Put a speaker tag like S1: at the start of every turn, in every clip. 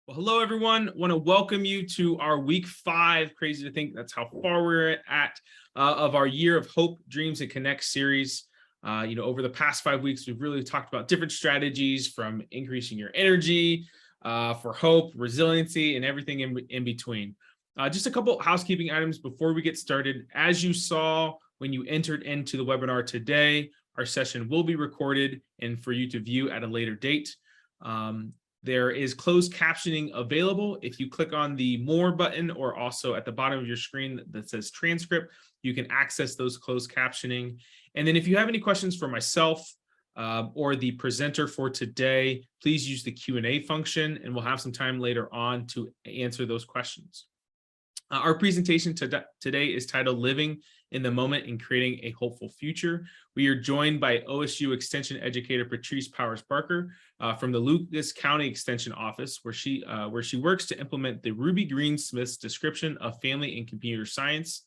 S1: Well, hello, everyone. Want to welcome you to our week 5. Crazy to think that's how far we're at of our Year of Hope, Dreams, and Connect series. Over the past 5 weeks, we've really talked about different strategies from increasing your energy for hope, resiliency, and everything in between. Just a couple housekeeping items before we get started. As you saw when you entered into the webinar today, our session will be recorded and for you to view at a later date. There is closed captioning available. If you click on the More button or also at the bottom of your screen that says transcript, you can access those closed captioning. And then if you have any questions for myself or the presenter for today, please use the Q&A function and we'll have some time later on to answer those questions. Our presentation today is titled Living in the Moment and Creating a Hopeful Future. We are joined by OSU Extension Educator Patrice Powers-Barker from the Lucas County Extension Office, where she works to implement the Ruby Greensmith's description of family and computer science,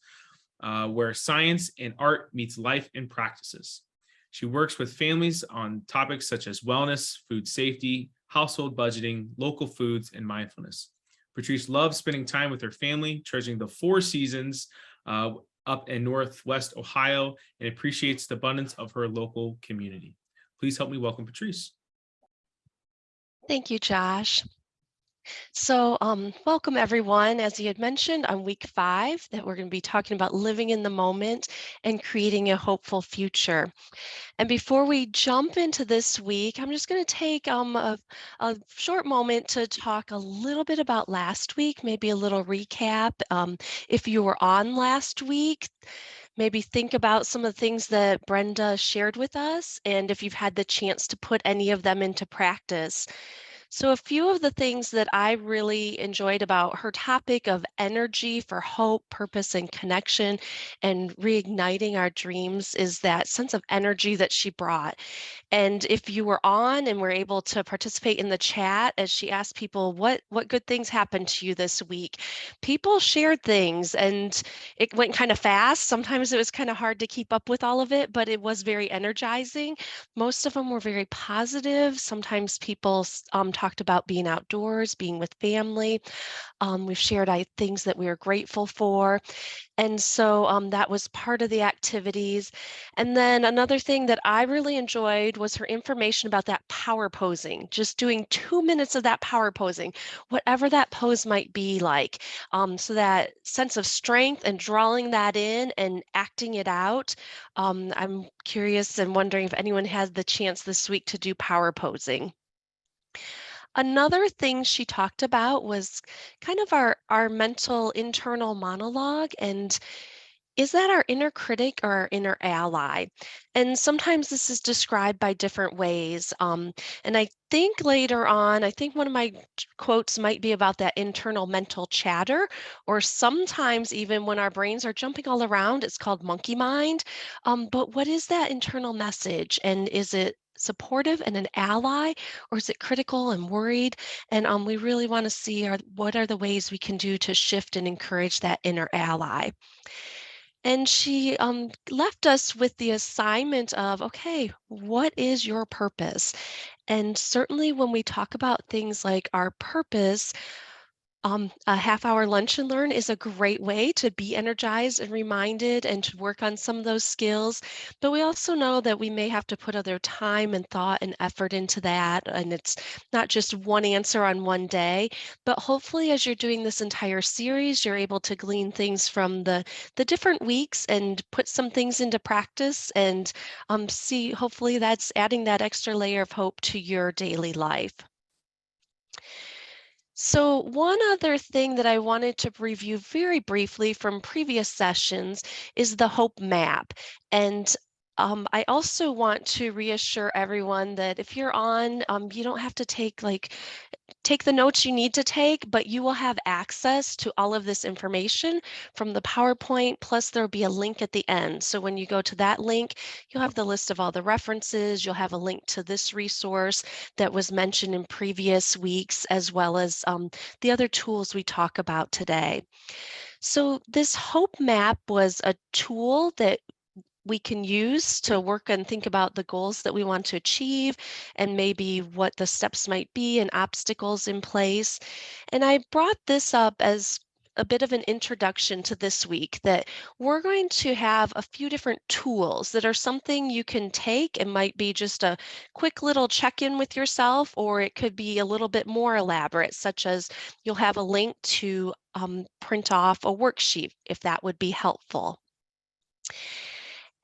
S1: where science and art meets life and practices. She works with families on topics such as wellness, food safety, household budgeting, local foods, and mindfulness. Patrice loves spending time with her family, treasuring the 4 seasons up in Northwest Ohio, and appreciates the abundance of her local community. Please help me welcome Patrice.
S2: Thank you, Josh. So welcome everyone. As you had mentioned, on week 5 that we're going to be talking about living in the moment and creating a hopeful future. And before we jump into this week, I'm just going to take a short moment to talk a little bit about last week, maybe a little recap. If you were on last week, maybe think about some of the things that Brenda shared with us, and if you've had the chance to put any of them into practice. So a few of the things that I really enjoyed about her topic of energy for hope, purpose, and connection, and reigniting our dreams is that sense of energy that she brought. And if you were on and were able to participate in the chat as she asked people, what good things happened to you this week? People shared things and it went kind of fast. Sometimes it was kind of hard to keep up with all of it, but it was very energizing. Most of them were very positive. Sometimes people talked about being outdoors, being with family. We've shared things that we are grateful for. And so that was part of the activities. And then another thing that I really enjoyed was her information about that power posing, just doing 2 minutes of that power posing, whatever that pose might be like. So that sense of strength and drawing that in and acting it out. I'm curious and wondering if anyone had the chance this week to do power posing. Another thing she talked about was kind of our mental internal monologue, and is that our inner critic or our inner ally? And sometimes this is described by different ways. And I think later on, I think one of my quotes might be about that internal mental chatter, or sometimes even when our brains are jumping all around, it's called monkey mind. But what is that internal message? And is it supportive and an ally, or is it critical and worried? And we really want to see what are the ways we can do to shift and encourage that inner ally. And she left us with the assignment of, okay, what is your purpose? And certainly when we talk about things like our purpose, a half-hour lunch and learn is a great way to be energized and reminded and to work on some of those skills. But we also know that we may have to put other time and thought and effort into that. And it's not just one answer on one day, but hopefully as you're doing this entire series, you're able to glean things from the different weeks and put some things into practice and see, hopefully that's adding that extra layer of hope to your daily life. So one other thing that I wanted to review very briefly from previous sessions is the Hope Map. And I also want to reassure everyone that if you're on, you don't have to take the notes you need to take, but you will have access to all of this information from the PowerPoint, plus there'll be a link at the end. So when you go to that link, you'll have the list of all the references, you'll have a link to this resource that was mentioned in previous weeks, as well as the other tools we talk about today. So this Hope Map was a tool that we can use to work and think about the goals that we want to achieve and maybe what the steps might be and obstacles in place. And I brought this up as a bit of an introduction to this week, that we're going to have a few different tools that are something you can take. It might be just a quick little check-in with yourself, or it could be a little bit more elaborate, such as you'll have a link to print off a worksheet if that would be helpful.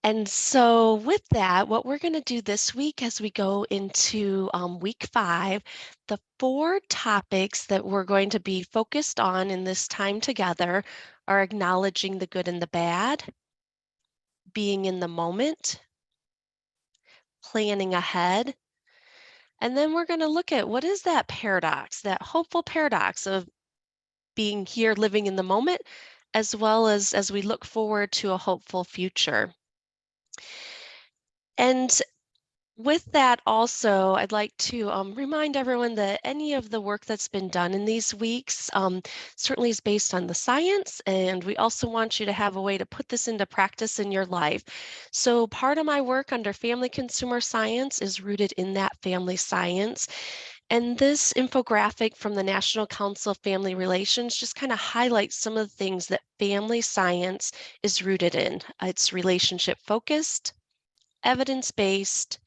S2: And so with that, what we're going to do this week as we go into week 5, the 4 topics that we're going to be focused on in this time together are acknowledging the good and the bad, being in the moment, planning ahead, and then we're going to look at what is that paradox, that hopeful paradox of being here, living in the moment, as well as we look forward to a hopeful future. And with that also, I'd like to remind everyone that any of the work that's been done in these weeks certainly is based on the science, and we also want you to have a way to put this into practice in your life. So part of my work under family consumer science is rooted in that family science. And this infographic from the National Council of Family Relations just kind of highlights some of the things that family science is rooted in. It's relationship focused, evidence-based,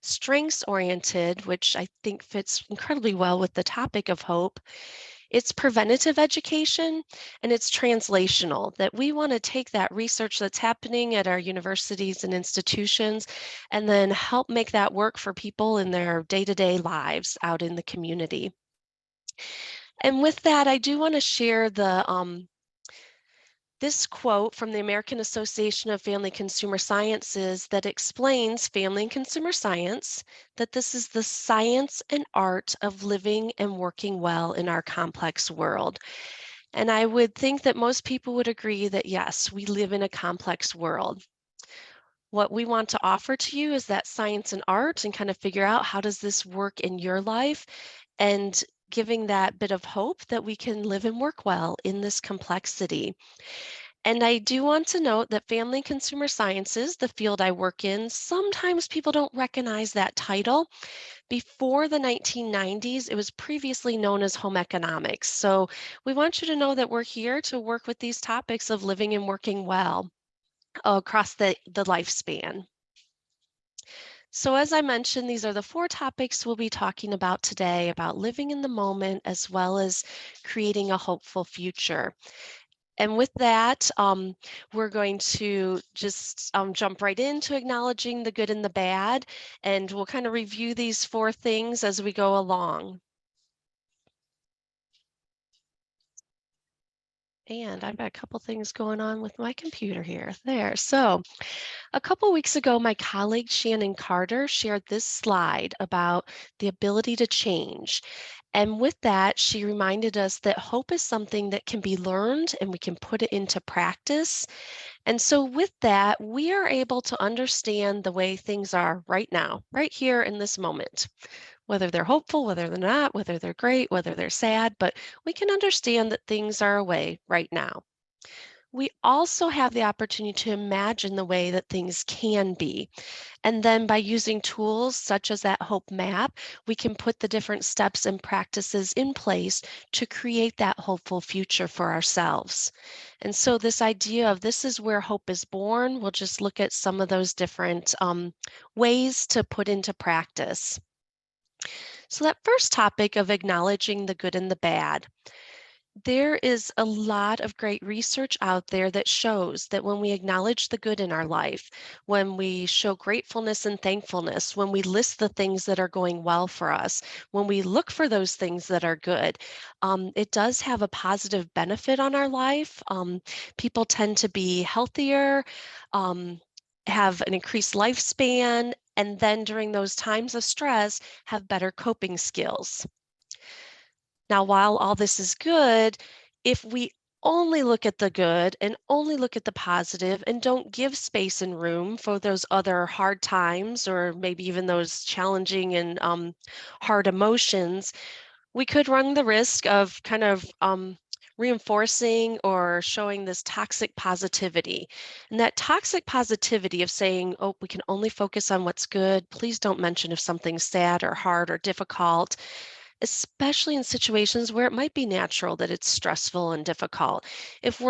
S2: strengths-oriented, which I think fits incredibly well with the topic of hope. It's preventative education, and it's translational, that we want to take that research that's happening at our universities and institutions and then help make that work for people in their day-to-day lives out in the community. And with that, I do want to share this quote from the American Association of Family Consumer Sciences that explains family and consumer science, that this is the science and art of living and working well in our complex world. And I would think that most people would agree that yes, we live in a complex world. What we want to offer to you is that science and art and kind of figure out how does this work in your life, and giving that bit of hope that we can live and work well in this complexity. And I do want to note that family and consumer sciences, the field I work in, sometimes people don't recognize that title. Before the 1990s, it was previously known as home economics. So we want you to know that we're here to work with these topics of living and working well across the lifespan. So as I mentioned, these are the 4 topics we'll be talking about today, about living in the moment as well as creating a hopeful future. And with that, we're going to just jump right into acknowledging the good and the bad, and we'll kind of review these 4 things as we go along. And I've got a couple things going on with my computer here. There. So a couple weeks ago, my colleague Shannon Carter shared this slide about the ability to change. And with that, she reminded us that hope is something that can be learned and we can put it into practice. And so with that, we are able to understand the way things are right now, right here in this moment, whether they're hopeful, whether they're not, whether they're great, whether they're sad, but we can understand that things are away right now. We also have the opportunity to imagine the way that things can be. And then by using tools such as that hope map, we can put the different steps and practices in place to create that hopeful future for ourselves. And so this idea of this is where hope is born, we'll just look at some of those different ways to put into practice. So that first topic of acknowledging the good and the bad. There is a lot of great research out there that shows that when we acknowledge the good in our life, when we show gratefulness and thankfulness, when we list the things that are going well for us, when we look for those things that are good, it does have a positive benefit on our life. People tend to be healthier, have an increased lifespan, and then during those times of stress, have better coping skills. Now, while all this is good, if we only look at the good and only look at the positive and don't give space and room for those other hard times or maybe even those challenging and hard emotions, we could run the risk of kind of reinforcing or showing this toxic positivity. And that toxic positivity of saying, oh, we can only focus on what's good. Please don't mention if something's sad or hard or difficult, especially in situations where it might be natural that it's stressful and difficult. If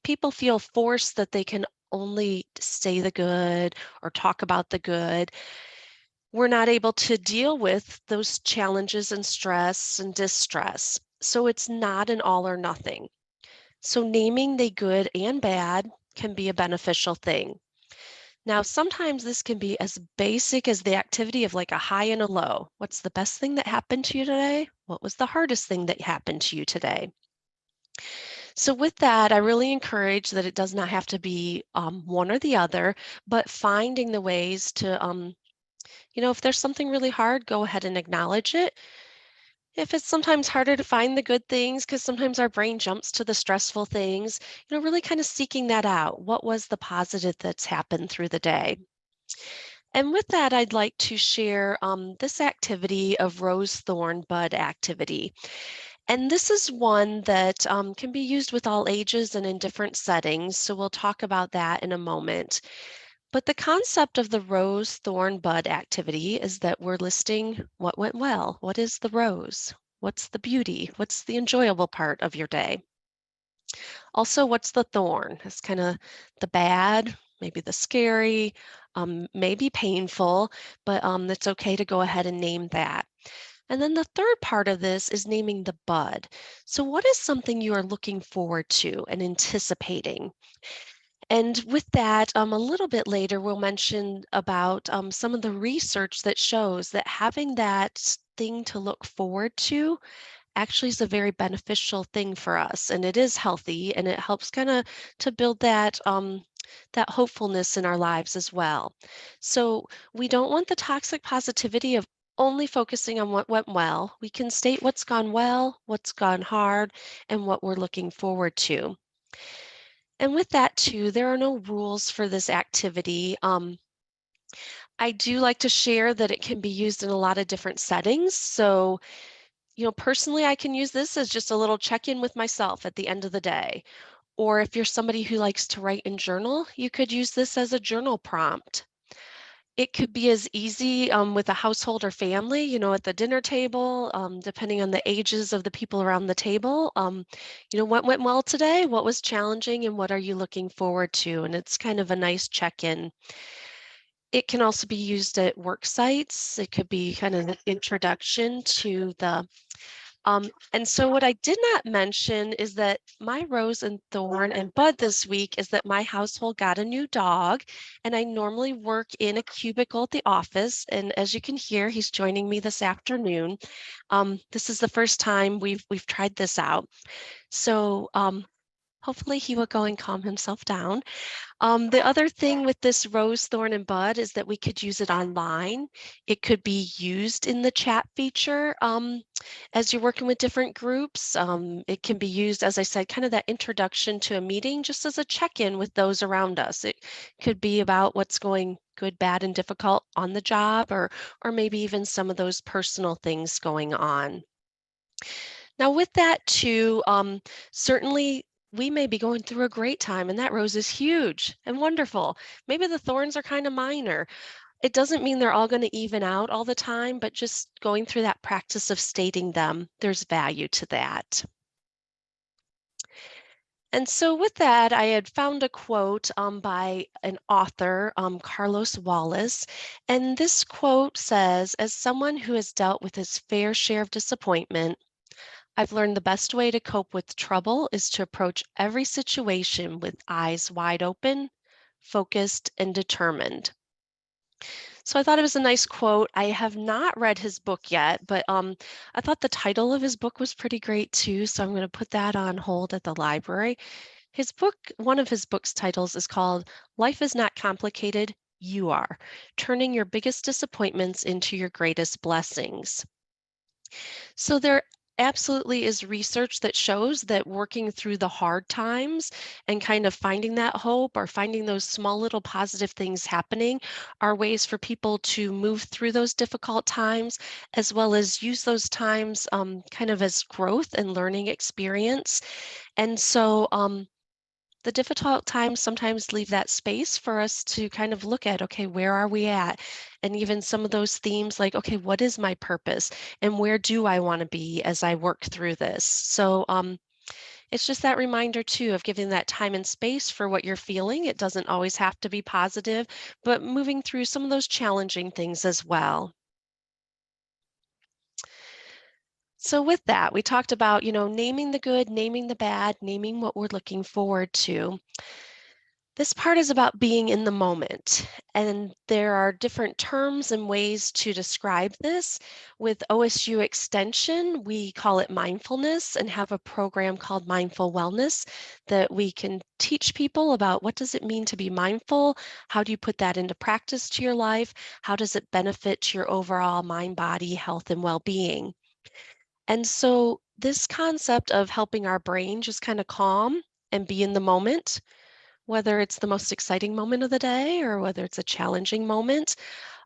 S2: people feel forced that they can only say the good or talk about the good, we're not able to deal with those challenges and stress and distress. So it's not an all or nothing. So naming the good and bad can be a beneficial thing. Now, sometimes this can be as basic as the activity of like a high and a low. What's the best thing that happened to you today? What was the hardest thing that happened to you today? So with that, I really encourage that it does not have to be one or the other, but finding the ways to, if there's something really hard, go ahead and acknowledge it. If it's sometimes harder to find the good things, because sometimes our brain jumps to the stressful things, really kind of seeking that out. What was the positive that's happened through the day? And with that, I'd like to share this activity of rose thorn bud activity. And this is one that can be used with all ages and in different settings. So we'll talk about that in a moment. But the concept of the rose thorn bud activity is that we're listing what went well. What is the rose? What's the beauty? What's the enjoyable part of your day? Also, what's the thorn? It's kind of the bad, maybe the scary, maybe painful, but it's okay to go ahead and name that. And then the third part of this is naming the bud. So what is something you are looking forward to and anticipating? And with that, a little bit later, we'll mention about some of the research that shows that having that thing to look forward to actually is a very beneficial thing for us, and it is healthy, and it helps kind of to build that hopefulness in our lives as well. So we don't want the toxic positivity of only focusing on what went well. We can state what's gone well, what's gone hard, and what we're looking forward to. And with that too, there are no rules for this activity. I do like to share that it can be used in a lot of different settings. So personally, I can use this as just a little check-in with myself at the end of the day. Or if you're somebody who likes to write and journal, you could use this as a journal prompt. It could be as easy with a household or family, at the dinner table, depending on the ages of the people around the table. What went well today? What was challenging? And what are you looking forward to? And it's kind of a nice check-in. It can also be used at work sites. It could be kind of an introduction to the and so what I did not mention is that my rose and thorn and bud this week is that my household got a new dog, and I normally work in a cubicle at the office. And as you can hear, he's joining me this afternoon. This is the first time we've tried this out. So hopefully he will go and calm himself down. The other thing with this rose, thorn, and bud is that we could use it online. It could be used in the chat feature as you're working with different groups. It can be used, as I said, kind of that introduction to a meeting, just as a check-in with those around us. It could be about what's going good, bad, and difficult on the job, or maybe even some of those personal things going on. Now, with that too, certainly we may be going through a great time, and that rose is huge and wonderful. Maybe the thorns are kind of minor. It doesn't mean they're all going to even out all the time, but just going through that practice of stating them, there's value to that. And so with that, I had found a quote by an author, Carlos Wallace. And this quote says, "As someone who has dealt with his fair share of disappointment, I've learned the best way to cope with trouble is to approach every situation with eyes wide open, focused, and determined." So I thought it was a nice quote. I have not read his book yet, but I thought the title of his book was pretty great too. So I'm going to put that on hold at the library. His book, one of his book's titles is called "Life is Not Complicated, You Are: Turning Your Biggest Disappointments into Your Greatest Blessings." So there absolutely is research that shows that working through the hard times and kind of finding that hope or finding those small little positive things happening are ways for people to move through those difficult times, as well as use those times kind of as growth and learning experience. And so, the difficult times sometimes leave that space for us to kind of look at, okay, where are we at? And even some of those themes like, okay, what is my purpose? And where do I want to be as I work through this? So it's just that reminder too of giving that time and space for what you're feeling. It doesn't always have to be positive, but moving through some of those challenging things as well. So with that, we talked about, naming the good, naming the bad, naming what we're looking forward to. This part is about being in the moment, and there are different terms and ways to describe this. With OSU Extension, we call it mindfulness and have a program called Mindful Wellness that we can teach people about what does it mean to be mindful? How do you put that into practice to your life? How does it benefit to your overall mind, body, health, and well-being? And so this concept of helping our brain just kind of calm and be in the moment, whether it's the most exciting moment of the day or whether it's a challenging moment,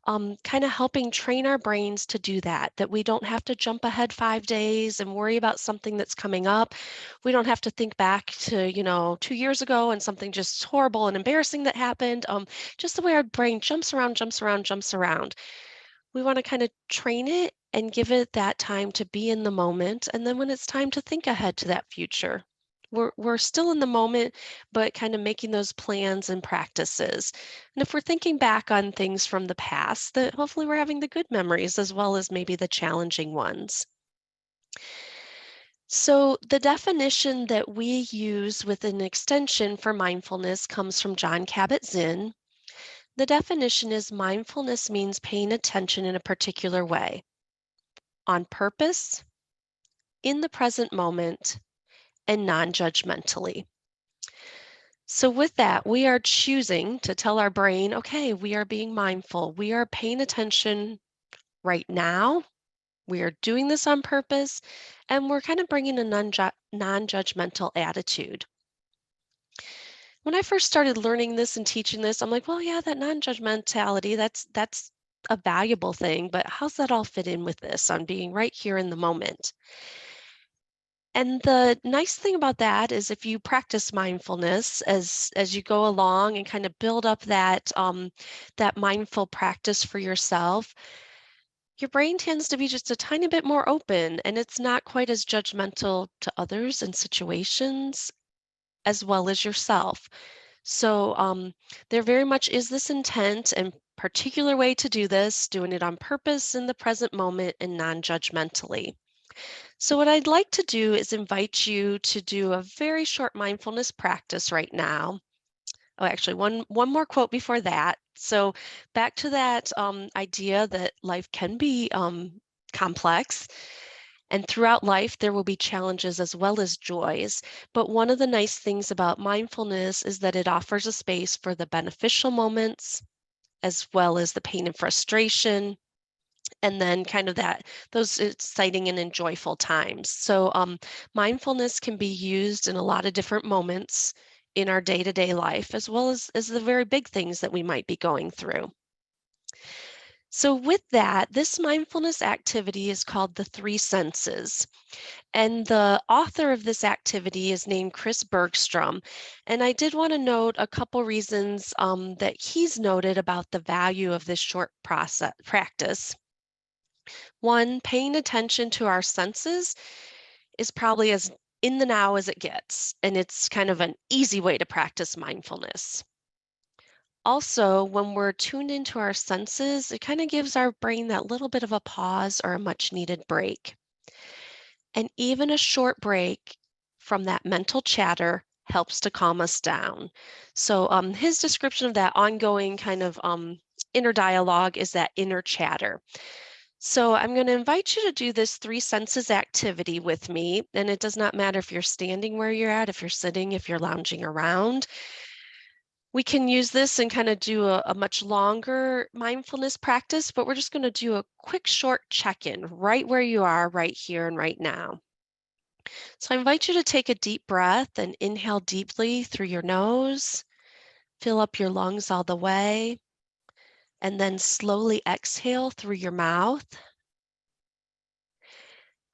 S2: kind of helping train our brains to do that, that we don't have to jump ahead 5 days and worry about something that's coming up. We don't have to think back to, 2 years ago and something just horrible and embarrassing that happened. Just the way our brain jumps around, jumps around, jumps around. We want to kind of train it and give it that time to be in the moment. And then when it's time to think ahead to that future, we're still in the moment, but kind of making those plans and practices. And if we're thinking back on things from the past, that hopefully we're having the good memories as well as maybe the challenging ones. So the definition that we use with an extension for mindfulness comes from John Kabat-Zinn. The definition is mindfulness means paying attention in a particular way, on purpose, in the present moment, and non-judgmentally. So with that, we are choosing to tell our brain, okay, we are being mindful. We are paying attention right now. We are doing this on purpose, and we're kind of bringing a non-judgmental attitude. When I first started learning this and teaching this, I'm like, well, yeah, that non-judgmentality, that's a valuable thing, but how's that all fit in with this on being right here in the moment? And the nice thing about that is if you practice mindfulness as you go along and kind of build up that mindful practice for yourself, your brain tends to be just a tiny bit more open and it's not quite as judgmental to others and situations as well as yourself. So there very much is this intent and particular way to do this, doing it on purpose in the present moment and non-judgmentally. So what I'd like to do is invite you to do a very short mindfulness practice right now. Oh, actually, one more quote before that. So back to that idea that life can be complex. And throughout life, there will be challenges as well as joys. But one of the nice things about mindfulness is that it offers a space for the beneficial moments as well as the pain and frustration, and then kind of those exciting and joyful times. So mindfulness can be used in a lot of different moments in our day-to-day life, as well as the very big things that we might be going through. So with that, this mindfulness activity is called the three senses. And the author of this activity is named Chris Bergstrom. And I did want to note a couple reasons that he's noted about the value of this short practice. One, paying attention to our senses is probably as in the now as it gets, and it's kind of an easy way to practice mindfulness. Also, when we're tuned into our senses, it kind of gives our brain that little bit of a pause or a much needed break. And even a short break from that mental chatter helps to calm us down. So his description of that ongoing kind of inner dialogue is that inner chatter. So I'm going to invite you to do this three senses activity with me. And it does not matter if you're standing where you're at, if you're sitting, if you're lounging around. We can use this and kind of do a much longer mindfulness practice, but we're just going to do a quick short check-in right where you are right here and right now. So I invite you to take a deep breath and inhale deeply through your nose, fill up your lungs all the way, and then slowly exhale through your mouth.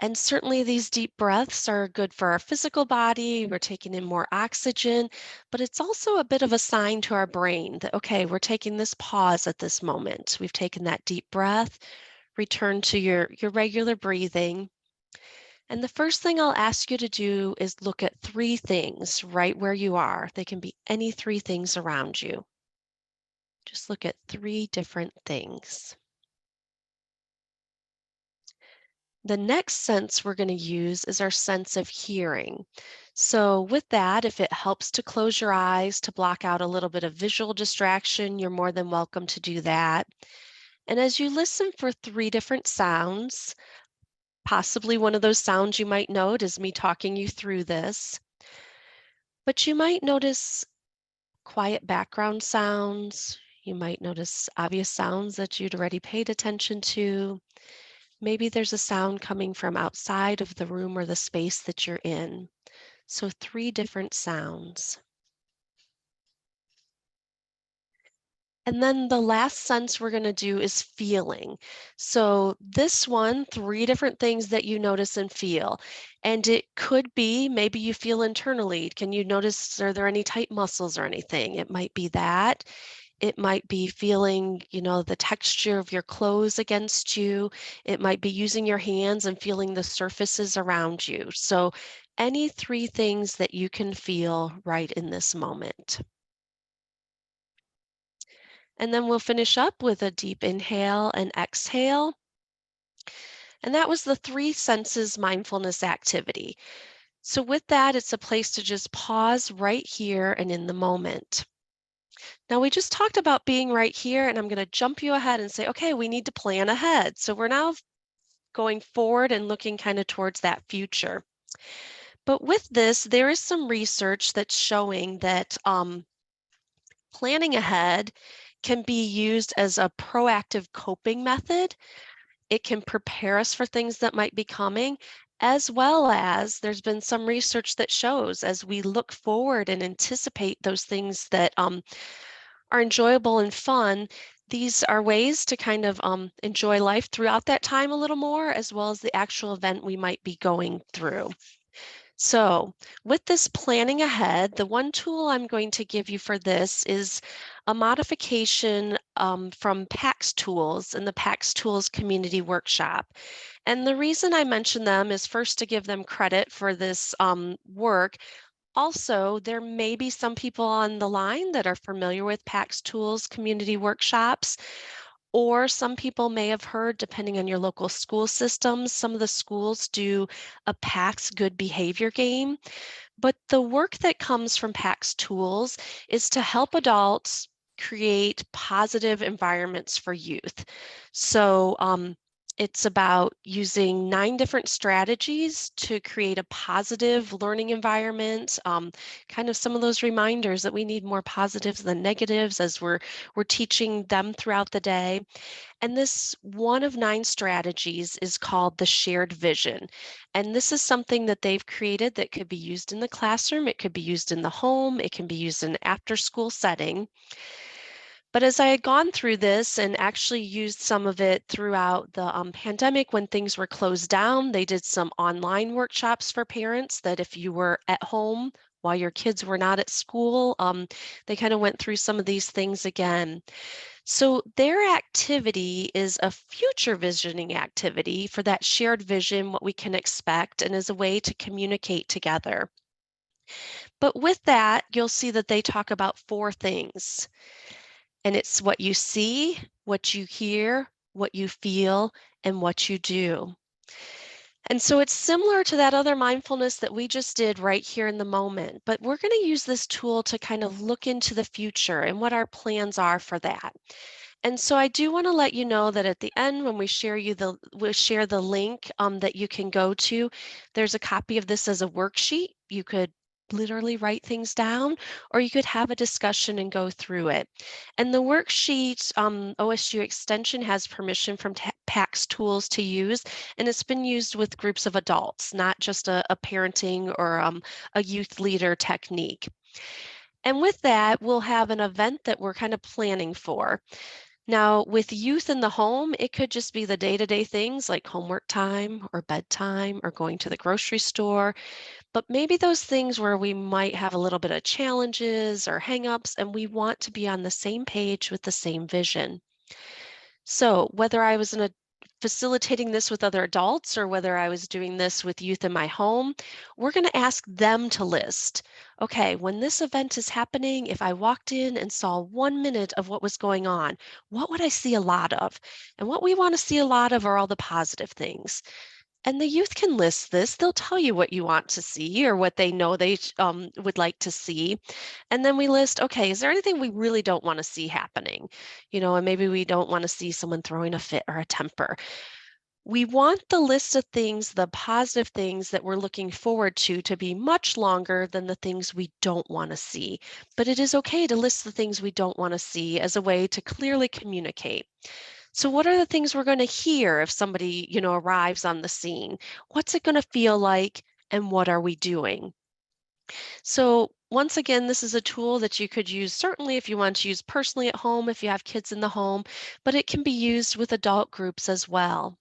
S2: And certainly these deep breaths are good for our physical body. We're taking in more oxygen, but it's also a bit of a sign to our brain that, okay, we're taking this pause at this moment. We've taken that deep breath, return to your regular breathing. And the first thing I'll ask you to do is look at three things right where you are. They can be any three things around you. Just look at three different things. The next sense we're going to use is our sense of hearing. So with that, if it helps to close your eyes to block out a little bit of visual distraction, you're more than welcome to do that. And as you listen for three different sounds, possibly one of those sounds you might note is me talking you through this, but you might notice quiet background sounds. You might notice obvious sounds that you'd already paid attention to. Maybe there's a sound coming from outside of the room or the space that you're in. So three different sounds. And then the last sense we're going to do is feeling. So this one, three different things that you notice and feel. And it could be maybe you feel internally. Can you notice, are there any tight muscles or anything? It might be that. It might be feeling, the texture of your clothes against you. It might be using your hands and feeling the surfaces around you. So any three things that you can feel right in this moment. And then we'll finish up with a deep inhale and exhale. And that was the three senses mindfulness activity. So with that, it's a place to just pause right here and in the moment. Now we just talked about being right here, and I'm going to jump you ahead and say, okay, we need to plan ahead. So we're now going forward and looking kind of towards that future. But with this, there is some research that's showing that planning ahead can be used as a proactive coping method. It can prepare us for things that might be coming, as well as there's been some research that shows as we look forward and anticipate those things that are enjoyable and fun, these are ways to kind of enjoy life throughout that time a little more, as well as the actual event we might be going through. So with this planning ahead, the one tool I'm going to give you for this is a modification from PAX Tools in the PAX Tools Community Workshop. And the reason I mention them is first to give them credit for this work. Also, there may be some people on the line that are familiar with PAX Tools Community Workshops, or some people may have heard, depending on your local school systems, some of the schools do a PAX Good Behavior game. But the work that comes from PAX Tools is to help adults create positive environments for youth. So it's about using 9 different strategies to create a positive learning environment, kind of some of those reminders that we need more positives than negatives as we're teaching them throughout the day. And this one of 9 strategies is called the shared vision. And this is something that they've created that could be used in the classroom, it could be used in the home, it can be used in an after-school setting. But as I had gone through this and actually used some of it throughout the pandemic when things were closed down, they did some online workshops for parents that if you were at home while your kids were not at school, they kind of went through some of these things again. So their activity is a future visioning activity for that shared vision, what we can expect, and as a way to communicate together. But with that, you'll see that they talk about 4 things. And it's what you see, what you hear, what you feel, and what you do. And so it's similar to that other mindfulness that we just did right here in the moment, but we're going to use this tool to kind of look into the future and what our plans are for that. And so I do want to let you know that at the end, when we share the link that you can go to, there's a copy of this as a worksheet. You could literally write things down, or you could have a discussion and go through it. And the worksheet, OSU Extension has permission from PACS tools to use, and it's been used with groups of adults, not just a parenting or a youth leader technique. And with that, we'll have an event that we're kind of planning for. Now, with youth in the home, it could just be the day-to-day things like homework time or bedtime or going to the grocery store, but maybe those things where we might have a little bit of challenges or hangups, and we want to be on the same page with the same vision. So whether I was facilitating this with other adults or whether I was doing this with youth in my home, we're going to ask them to list, okay, when this event is happening, if I walked in and saw 1 minute of what was going on, what would I see a lot of? And what we want to see a lot of are all the positive things. And the youth can list this. They'll tell you what you want to see or what they know they would like to see. And then we list, okay, is there anything we really don't want to see happening? And maybe we don't want to see someone throwing a fit or a temper. We want the list of things, the positive things that we're looking forward to be much longer than the things we don't want to see. But it is okay to list the things we don't want to see as a way to clearly communicate. So what are the things we're going to hear if somebody, arrives on the scene? What's it going to feel like and what are we doing? So once again, this is a tool that you could use certainly if you want to use personally at home, if you have kids in the home, but it can be used with adult groups as well.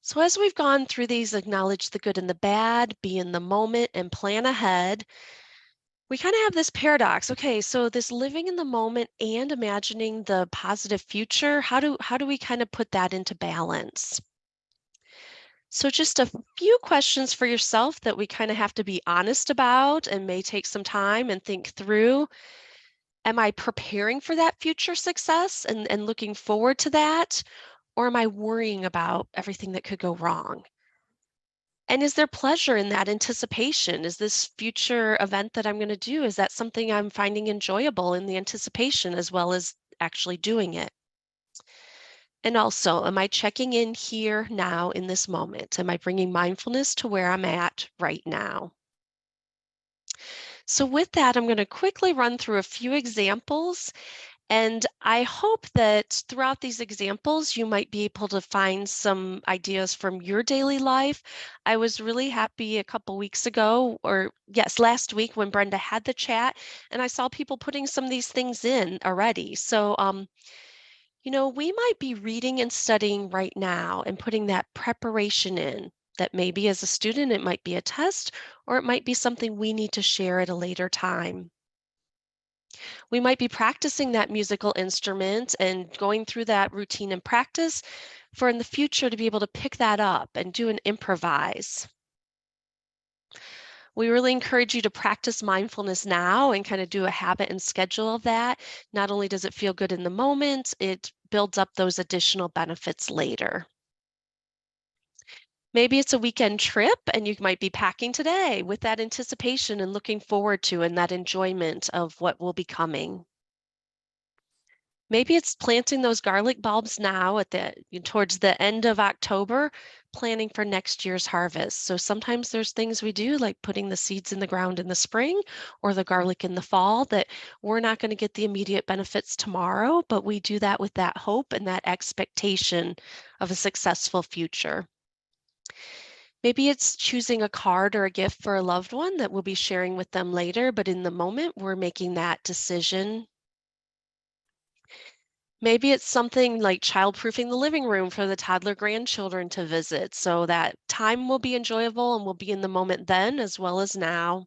S2: So as we've gone through these, acknowledge the good and the bad, be in the moment and plan ahead, we kind of have this paradox. Okay, so this living in the moment and imagining the positive future, how do we kind of put that into balance? So just a few questions for yourself that we kind of have to be honest about and may take some time and think through. Am I preparing for that future success and looking forward to that? Or am I worrying about everything that could go wrong? And is there pleasure in that anticipation? Is this future event that I'm going to do, is that something I'm finding enjoyable in the anticipation as well as actually doing it? And also, am I checking in here now in this moment? Am I bringing mindfulness to where I'm at right now? So with that, I'm going to quickly run through a few examples. And I hope that throughout these examples, you might be able to find some ideas from your daily life. I was really happy a couple weeks ago, or yes, last week when Brenda had the chat, and I saw people putting some of these things in already. So, we might be reading and studying right now and putting that preparation in. That maybe as a student, it might be a test, or it might be something we need to share at a later time. We might be practicing that musical instrument and going through that routine and practice for in the future to be able to pick that up and do an improvise. We really encourage you to practice mindfulness now and kind of do a habit and schedule of that. Not only does it feel good in the moment, it builds up those additional benefits later. Maybe it's a weekend trip and you might be packing today with that anticipation and looking forward to and that enjoyment of what will be coming. Maybe it's planting those garlic bulbs now towards the end of October, planning for next year's harvest. So sometimes there's things we do like putting the seeds in the ground in the spring or the garlic in the fall that we're not going to get the immediate benefits tomorrow, but we do that with that hope and that expectation of a successful future. Maybe it's choosing a card or a gift for a loved one that we'll be sharing with them later, but in the moment, we're making that decision. Maybe it's something like childproofing the living room for the toddler grandchildren to visit so that time will be enjoyable and we'll be in the moment then as well as now.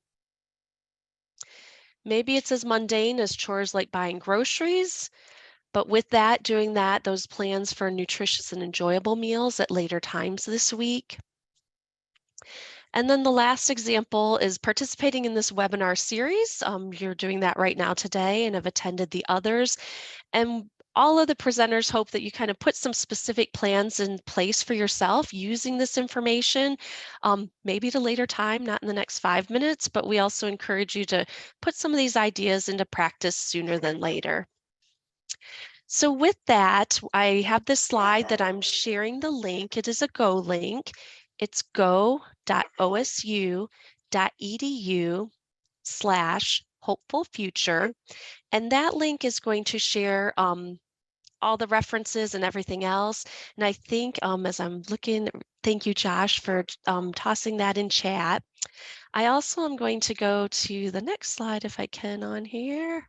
S2: Maybe it's as mundane as chores like buying groceries, but with that, doing that, those plans for nutritious and enjoyable meals at later times this week. And then the last example is participating in this webinar series. You're doing that right now today and have attended the others. And all of the presenters hope that you kind of put some specific plans in place for yourself using this information, maybe at a later time, not in the next 5 minutes, but we also encourage you to put some of these ideas into practice sooner than later. So with that, I have this slide that I'm sharing the link. It is a Go link. It's go.osu.edu www.edu/hopefulfuture. And that link is going to share all the references and everything else. And I think as I'm looking, thank you, Josh, for tossing that in chat. I also am going to go to the next slide if I can on here.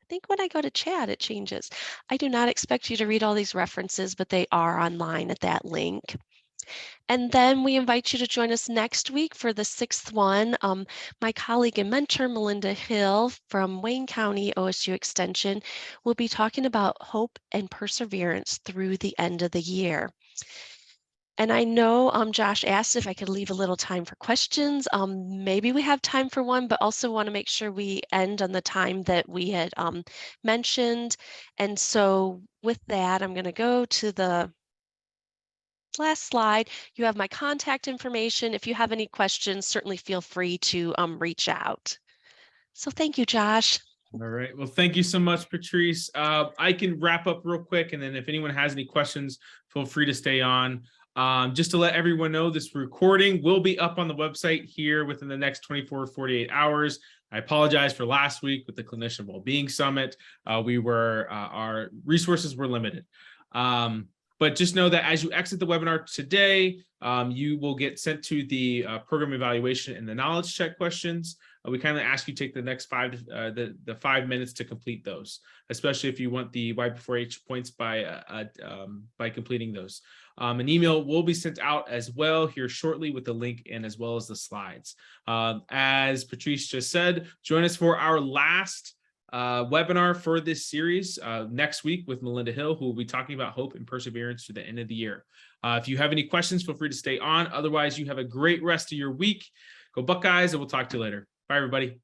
S2: I think when I go to chat, it changes. I do not expect you to read all these references, but they are online at that link. And then we invite you to join us next week for the 6th one. My colleague and mentor, Melinda Hill from Wayne County OSU Extension, will be talking about hope and perseverance through the end of the year. And I know Josh asked if I could leave a little time for questions. Maybe we have time for one, but also want to make sure we end on the time that we had mentioned. And so with that, I'm going to go to the last slide. You have my contact information. If you have any questions, certainly feel free to reach out. So thank you, Josh.
S1: All right. Well, thank you so much, Patrice. I can wrap up real quick, and then if anyone has any questions, feel free to stay on. Just to let everyone know, this recording will be up on the website here within the next 24 to 48 hours. I apologize for last week with the Clinician Wellbeing Summit. Our resources were limited. But just know that as you exit the webinar today, you will get sent to the program evaluation and the knowledge check questions. We kindly ask you to take the next 5 minutes to complete those, especially if you want the Y before H points by completing those. An email will be sent out as well here shortly with the link and as well as the slides. As Patrice just said, join us for our last webinar for this series next week with Melinda Hill, who will be talking about hope and perseverance to the end of the year. If you have any questions, feel free to stay on. Otherwise, you have a great rest of your week. Go Buckeyes, and we'll talk to you later. Bye, everybody.